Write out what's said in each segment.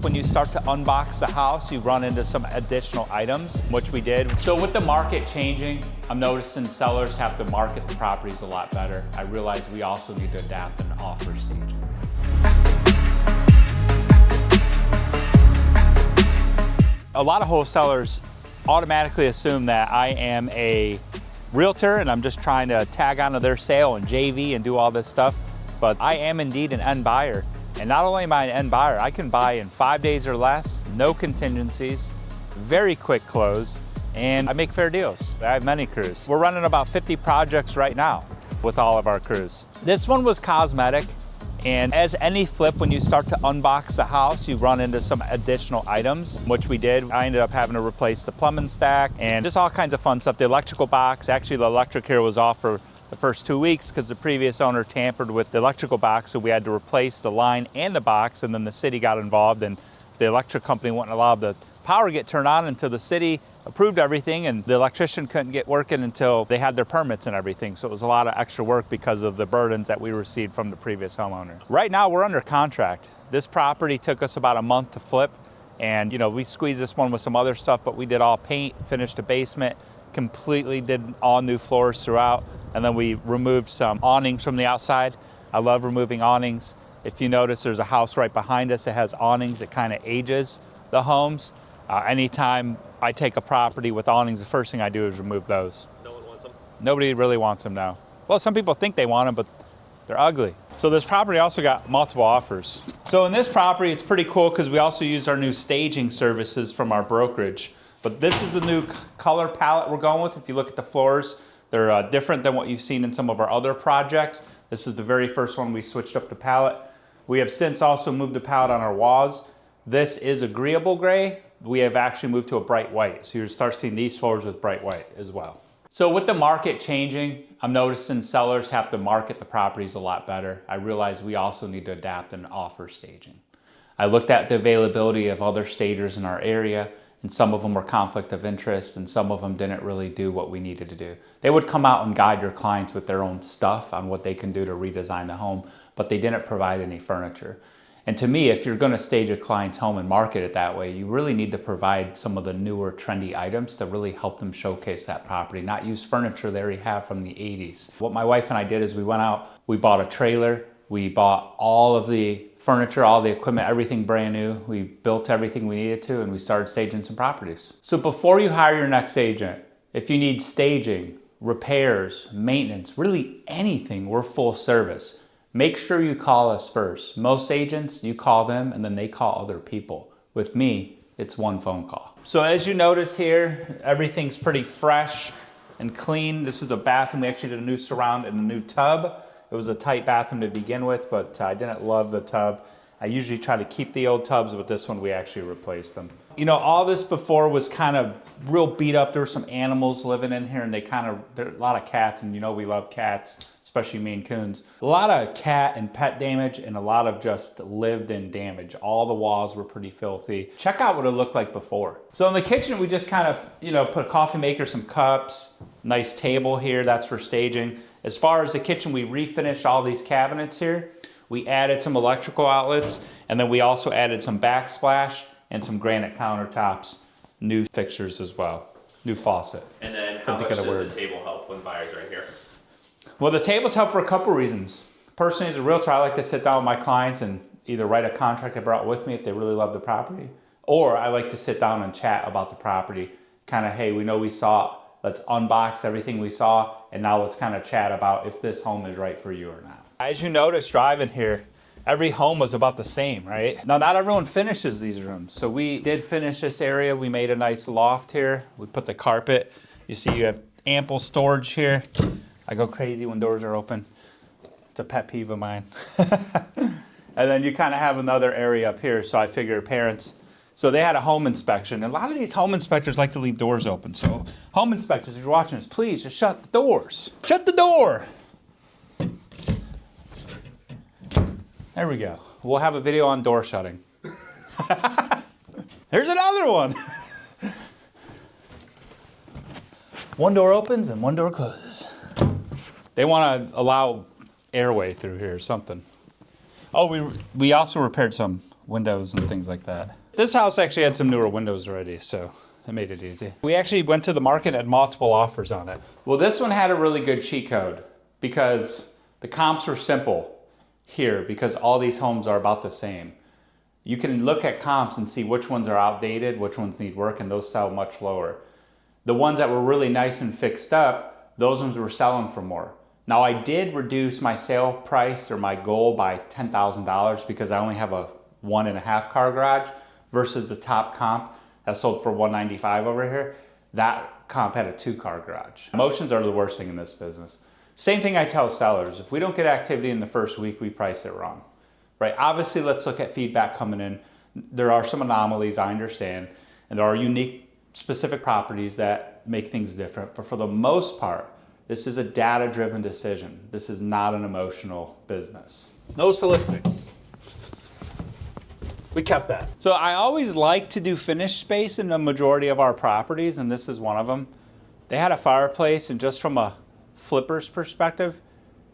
When you start to unbox the house, you run into some additional items, which we did. So with the market changing, I'm noticing sellers have to market the properties a lot better. I realize we also need to adapt and offer staging. A lot of wholesalers automatically assume that I am a realtor and I'm just trying to tag onto their sale and JV and do all this stuff. But I am indeed an end buyer. And not only am I an end buyer, I can buy in 5 days or less, no contingencies, very quick close, and I make fair deals. I have many crews. We're running about 50 projects right now with all of our crews. This one was cosmetic, and as any flip, when you start to unbox the house, you run into some additional items, which we did. I ended up having to replace the plumbing stack and just all kinds of fun stuff. The electrical box, actually the electric here was off for the first 2 weeks because the previous owner tampered with the electrical box, so we had to replace the line and the box, and then the city got involved and the electric company wouldn't allow the power to get turned on until the city approved everything, and the electrician couldn't get working until they had their permits and everything. So it was a lot of extra work because of the burdens that we received from the previous homeowner. Right now we're under contract. This property took us about a month to flip, and we squeezed this one with some other stuff, but we did all paint, finished the basement, completely did all new floors throughout, and then we removed some awnings from the outside. I love removing awnings. If you notice, there's a house right behind us that has awnings. It kind of ages the homes. Anytime I take a property with awnings, the first thing I do is remove those. No one wants them? Nobody really wants them now. Well, some people think they want them, but they're ugly. So this property also got multiple offers. So in this property, it's pretty cool because we also use our new staging services from our brokerage. But this is the new color palette we're going with. If you look at the floors, they're different than what you've seen in some of our other projects. This is the very first one we switched up the palette. We have since also moved the palette on our walls. This is agreeable gray. We have actually moved to a bright white. So you'll start seeing these floors with bright white as well. So with the market changing, I'm noticing sellers have to market the properties a lot better. I realize we also need to adapt and offer staging. I looked at the availability of other stagers in our area, and some of them were conflict of interest, and some of them didn't really do what we needed to do. They would come out and guide your clients with their own stuff on what they can do to redesign the home, but they didn't provide any furniture. And to me, if you're gonna stage a client's home and market it that way, you really need to provide some of the newer trendy items to really help them showcase that property, not use furniture they already have from the 80s. What my wife and I did is we went out, we bought a trailer, we bought all of the furniture, all the equipment, everything brand new. We built everything we needed to, and we started staging some properties. So before you hire your next agent, if you need staging, repairs, maintenance, really anything, we're full service. Make sure you call us first. Most agents, you call them and then they call other people. With me, it's one phone call. So as you notice here, everything's pretty fresh and clean. This is a bathroom. We actually did a new surround and a new tub. It was a tight bathroom to begin with, but I didn't love the tub. I usually try to keep the old tubs, but this one we actually replaced them. All this before was kind of real beat up. There were some animals living in here, and there are a lot of cats, and we love cats, especially Maine Coons. A lot of cat and pet damage, and a lot of just lived-in damage. All the walls were pretty filthy. Check out what it looked like before. So in the kitchen, we just kind of, put a coffee maker, some cups, nice table here. That's for staging. As far as the kitchen, we refinished all these cabinets here. We added some electrical outlets, and then we also added some backsplash and some granite countertops, new fixtures as well, new faucet. And then how much does the table help when buyers are here? Well, the tables help for a couple reasons. Personally, as a realtor, I like to sit down with my clients and either write a contract I brought with me if they really love the property, or I like to sit down and chat about the property. Kind of, hey, we know we saw it. Let's unbox everything we saw, and now let's kind of chat about if this home is right for you or not. As you notice driving here, every home was about the same, right? Now, not everyone finishes these rooms. So we did finish this area. We made a nice loft here. We put the carpet. You see you have ample storage here. I go crazy when doors are open. It's a pet peeve of mine. And then you kind of have another area up here. So I figure parents, so they had a home inspection. And a lot of these home inspectors like to leave doors open. So home inspectors, if you're watching this, please just shut the doors. Shut the door. There we go. We'll have a video on door shutting. There's another one. One door opens and one door closes. They want to allow airway through here or something. Oh, we also repaired some windows and things like that. This house actually had some newer windows already, so it made it easy. We actually went to the market and had multiple offers on it. Well, this one had a really good cheat code because the comps were simple here because all these homes are about the same. You can look at comps and see which ones are outdated, which ones need work, and those sell much lower. The ones that were really nice and fixed up, those ones were selling for more. Now I did reduce my sale price or my goal by $10,000 because I only have a 1.5 car garage versus the top comp that sold for $195 over here. That comp had a 2 car garage. Emotions are the worst thing in this business. Same thing I tell sellers. If we don't get activity in the first week, we price it wrong, right? Obviously, let's look at feedback coming in. There are some anomalies, I understand, and there are unique specific properties that make things different. But for the most part, this is a data-driven decision. This is not an emotional business. No soliciting. We kept that. So I always like to do finished space in the majority of our properties, and this is one of them. They had a fireplace, and just from a flipper's perspective,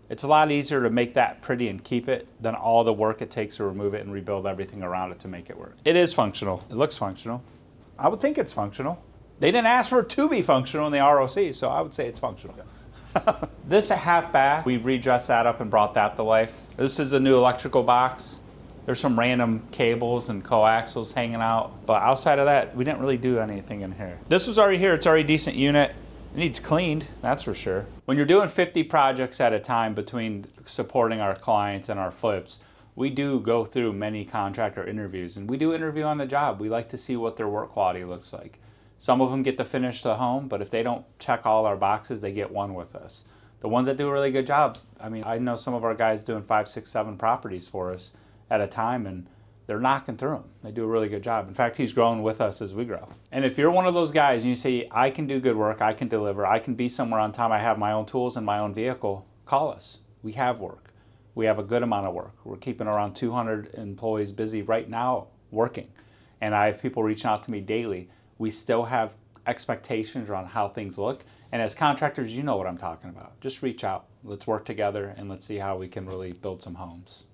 it's a lot easier to make that pretty and keep it than all the work it takes to remove it and rebuild everything around it to make it work. It is functional. It looks functional. I would think it's functional. They didn't ask for it to be functional in the ROC, so I would say it's functional. This half bath, we redressed that up and brought that to life. This is a new electrical box. There's some random cables and coaxials hanging out, but outside of that, we didn't really do anything in here. This was already here. It's already a decent unit. It needs cleaned, that's for sure. When you're doing 50 projects at a time between supporting our clients and our flips, we do go through many contractor interviews, and we do interview on the job. We like to see what their work quality looks like. Some of them get to finish the home, but if they don't check all our boxes, they get one with us. The ones that do a really good job, I mean, I know some of our guys doing 5, 6, 7 properties for us at a time, and they're knocking through them. They do a really good job. In fact, he's growing with us as we grow. And if you're one of those guys and you say, I can do good work, I can deliver, I can be somewhere on time, I have my own tools and my own vehicle, call us. We have work. We have a good amount of work. We're keeping around 200 employees busy right now working. And I have people reaching out to me daily. We still have expectations around how things look. And as contractors, you know what I'm talking about. Just reach out. Let's work together and let's see how we can really build some homes.